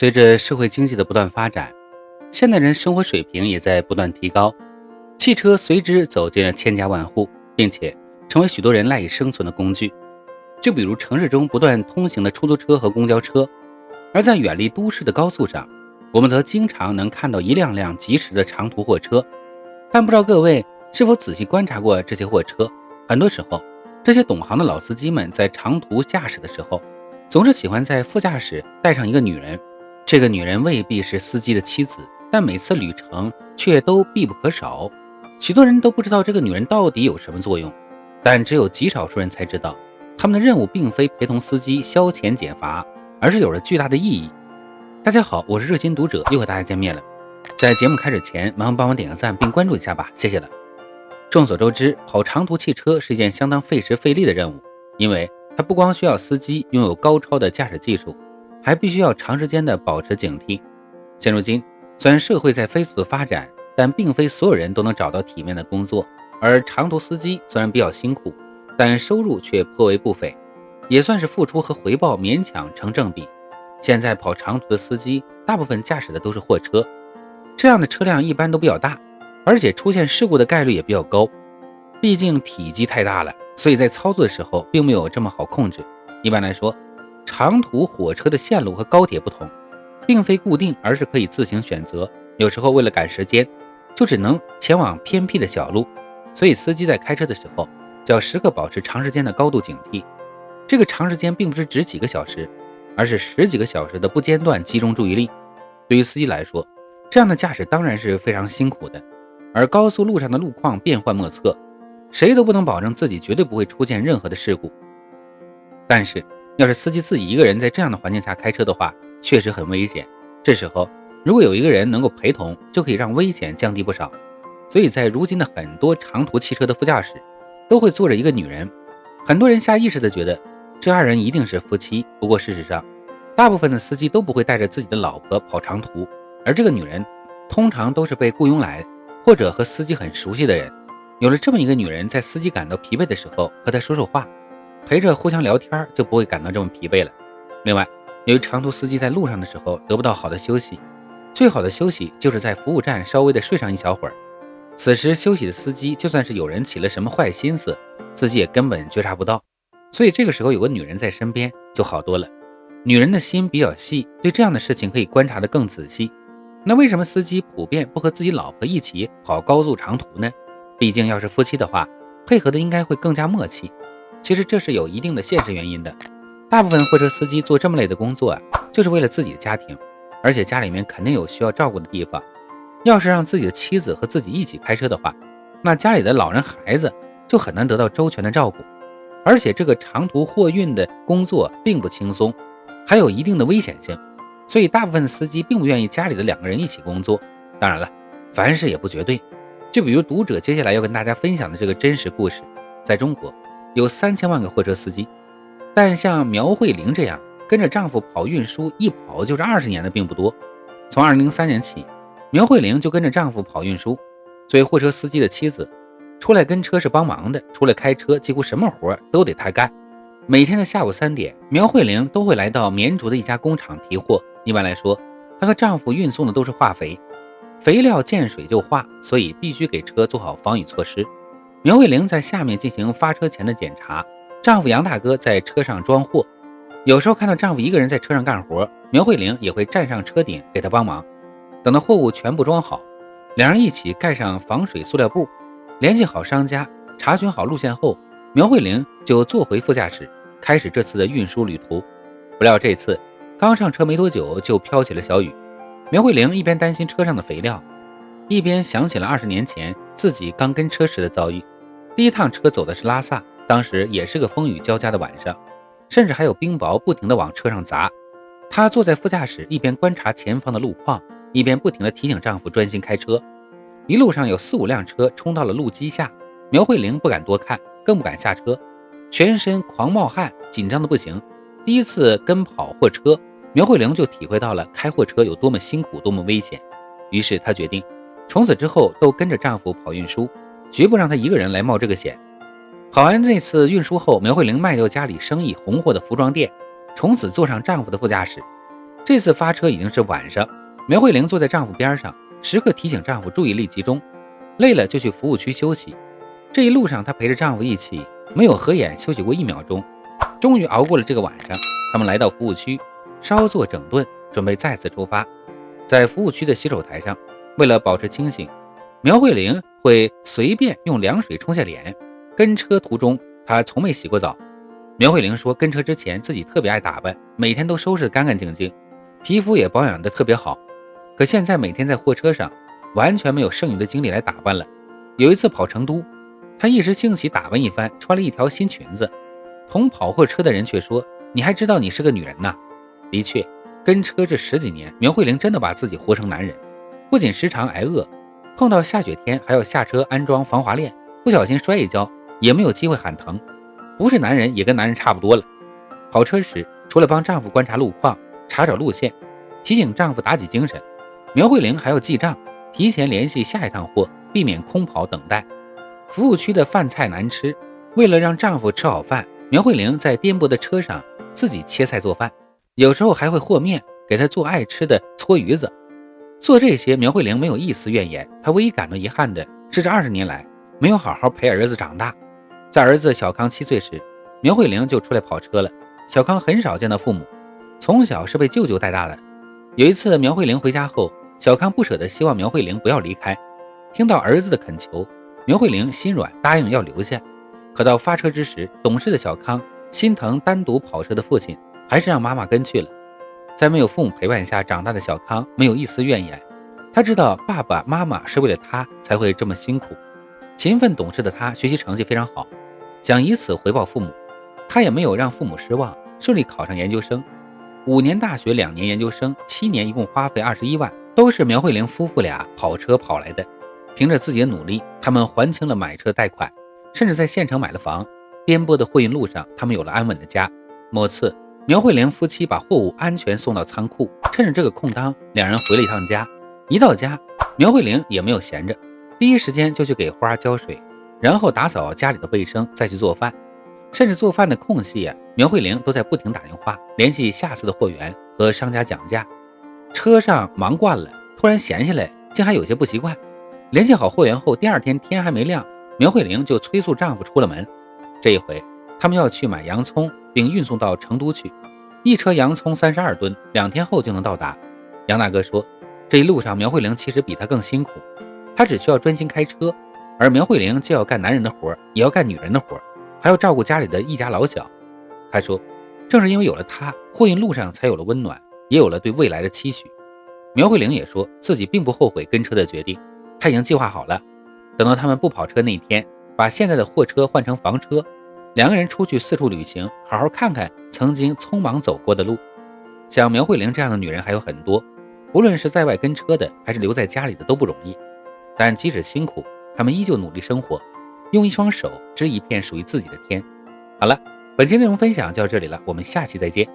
随着社会经济的不断发展，现代人生活水平也在不断提高，汽车随之走进了千家万户，并且成为许多人赖以生存的工具。就比如城市中不断通行的出租车和公交车，而在远离都市的高速上，我们则经常能看到一辆辆疾驰的长途货车。但不知道各位是否仔细观察过这些货车，很多时候这些懂行的老司机们在长途驾驶的时候，总是喜欢在副驾驶带上一个女人。这个女人未必是司机的妻子，但每次旅程却都必不可少。许多人都不知道这个女人到底有什么作用，但只有极少数人才知道，他们的任务并非陪同司机消遣解乏，而是有着巨大的意义。大家好，我是热心读者，又和大家见面了。在节目开始前，麻烦帮我点个赞并关注一下吧，谢谢了。众所周知，跑长途汽车是一件相当费时费力的任务，因为它不光需要司机拥有高超的驾驶技术，还必须要长时间的保持警惕。现如今，虽然社会在飞速的发展，但并非所有人都能找到体面的工作，而长途司机虽然比较辛苦，但收入却颇为不菲，也算是付出和回报勉强成正比。现在跑长途的司机大部分驾驶的都是货车，这样的车辆一般都比较大，而且出现事故的概率也比较高。毕竟体积太大了，所以在操作的时候并没有这么好控制。一般来说，长途火车的线路和高铁不同，并非固定，而是可以自行选择。有时候为了赶时间，就只能前往偏僻的小路，所以司机在开车的时候就要时刻保持长时间的高度警惕。这个长时间并不是指几个小时，而是十几个小时的不间断集中注意力。对于司机来说，这样的驾驶当然是非常辛苦的。而高速路上的路况变幻莫测，谁都不能保证自己绝对不会出现任何的事故。但是要是司机自己一个人在这样的环境下开车的话，确实很危险。这时候如果有一个人能够陪同，就可以让危险降低不少。所以在如今的很多长途汽车的副驾驶都会坐着一个女人。很多人下意识地觉得这二人一定是夫妻，不过事实上大部分的司机都不会带着自己的老婆跑长途，而这个女人通常都是被雇佣来或者和司机很熟悉的人。有了这么一个女人，在司机感到疲惫的时候和她说说话，陪着互相聊天，就不会感到这么疲惫了。另外，由于长途司机在路上的时候得不到好的休息，最好的休息就是在服务站稍微的睡上一小会儿。此时休息的司机就算是有人起了什么坏心思，自己也根本觉察不到。所以这个时候有个女人在身边就好多了。女人的心比较细，对这样的事情可以观察得更仔细。那为什么司机普遍不和自己老婆一起跑高速长途呢？毕竟要是夫妻的话，配合的应该会更加默契。其实这是有一定的现实原因的。大部分货车司机做这么累的工作就是为了自己的家庭，而且家里面肯定有需要照顾的地方。要是让自己的妻子和自己一起开车的话，那家里的老人孩子就很难得到周全的照顾。而且这个长途货运的工作并不轻松，还有一定的危险性，所以大部分的司机并不愿意家里的两个人一起工作。当然了，凡事也不绝对。就比如读者接下来要跟大家分享的这个真实故事，在中国有3000万个货车司机，但像苗慧玲这样跟着丈夫跑运输一跑就是20年的并不多。从2003年起，苗慧玲就跟着丈夫跑运输。作为货车司机的妻子，出来跟车是帮忙的，除了开车几乎什么活都得她干。每天的下午3点，苗慧玲都会来到绵竹的一家工厂提货。一般来说，她和丈夫运送的都是化肥，肥料见水就化，所以必须给车做好防雨措施。苗慧玲在下面进行发车前的检查，丈夫杨大哥在车上装货。有时候看到丈夫一个人在车上干活，苗慧玲也会站上车顶给他帮忙。等到货物全部装好，两人一起盖上防水塑料布，联系好商家，查询好路线后，苗慧玲就坐回副驾驶，开始这次的运输旅途。不料这次刚上车没多久就飘起了小雨。苗慧玲一边担心车上的肥料，一边想起了20年前自己刚跟车时的遭遇。第一趟车走的是拉萨，当时也是个风雨交加的晚上，甚至还有冰雹不停地往车上砸。她坐在副驾驶，一边观察前方的路况，一边不停地提醒丈夫专心开车。一路上有4、5辆车冲到了路基下，苗慧玲不敢多看，更不敢下车，全身狂冒汗，紧张的不行。第一次跟跑货车，苗慧玲就体会到了开货车有多么辛苦，多么危险。于是她决定从此之后都跟着丈夫跑运输，绝不让他一个人来冒这个险。跑完这次运输后，苗慧玲卖掉家里生意红火的服装店，从此坐上丈夫的副驾驶。这次发车已经是晚上，苗慧玲坐在丈夫边上，时刻提醒丈夫注意力集中，累了就去服务区休息。这一路上，她陪着丈夫一起，没有合眼休息过1秒钟。终于熬过了这个晚上，他们来到服务区，稍作整顿，准备再次出发。在服务区的洗手台上，为了保持清醒，苗慧玲会随便用凉水冲下脸。跟车途中，她从没洗过澡。苗慧玲说，跟车之前自己特别爱打扮，每天都收拾得干干净净，皮肤也保养得特别好。可现在每天在货车上，完全没有剩余的精力来打扮了。有一次跑成都，她一时兴起打扮一番，穿了一条新裙子。同跑货车的人却说：“你还知道你是个女人呐？”的确，跟车这10几年，苗慧玲真的把自己活成男人，不仅时常挨饿，碰到下雪天还要下车安装防滑链，不小心摔一跤也没有机会喊疼。不是男人也跟男人差不多了。跑车时，除了帮丈夫观察路况、查找路线、提醒丈夫打起精神，苗慧玲还要记账，提前联系下一趟货，避免空跑等待。服务区的饭菜难吃，为了让丈夫吃好饭，苗慧玲在颠簸的车上自己切菜做饭，有时候还会和面，给他做爱吃的搓鱼子。做这些，苗慧玲没有一丝怨言，她唯一感到遗憾的是这20年来没有好好陪儿子长大。在儿子小康7岁时，苗慧玲就出来跑车了。小康很少见到父母，从小是被舅舅带大的。有一次苗慧玲回家后，小康不舍得希望苗慧玲不要离开，听到儿子的恳求，苗慧玲心软答应要留下。可到发车之时，懂事的小康心疼单独跑车的父亲，还是让妈妈跟去了。在没有父母陪伴下长大的小康没有一丝怨言，他知道爸爸妈妈是为了他才会这么辛苦。勤奋懂事的他学习成绩非常好，想以此回报父母。他也没有让父母失望，顺利考上研究生。5年大学，2年研究生，7年一共花费21万，都是苗慧玲夫妇俩跑车跑来的。凭着自己的努力，他们还清了买车贷款，甚至在县城买了房。颠簸的货运路上，他们有了安稳的家。某次苗慧玲夫妻把货物安全送到仓库，趁着这个空当，两人回了一趟家。一到家，苗慧玲也没有闲着，第一时间就去给花浇水，然后打扫家里的卫生，再去做饭。甚至做饭的空隙苗慧玲都在不停打电话联系下次的货源和商家讲价。车上忙惯了，突然闲下来，竟还有些不习惯。联系好货源后，第2天天还没亮，苗慧玲就催促丈夫出了门。这一回，他们要去买洋葱，并运送到成都去。一车洋葱32吨，2天后就能到达。杨大哥说，这一路上苗慧玲其实比他更辛苦，他只需要专心开车，而苗慧玲既要干男人的活，也要干女人的活，还要照顾家里的一家老小。他说，正是因为有了他，货运路上才有了温暖，也有了对未来的期许。苗慧玲也说自己并不后悔跟车的决定，他已经计划好了，等到他们不跑车那天，把现在的货车换成房车，2个人出去四处旅行，好好看看曾经匆忙走过的路。像苗慧玲这样的女人还有很多，无论是在外跟车的，还是留在家里的，都不容易。但即使辛苦，她们依旧努力生活，用一双手织一片属于自己的天。好了，本期内容分享就到这里了，我们下期再见。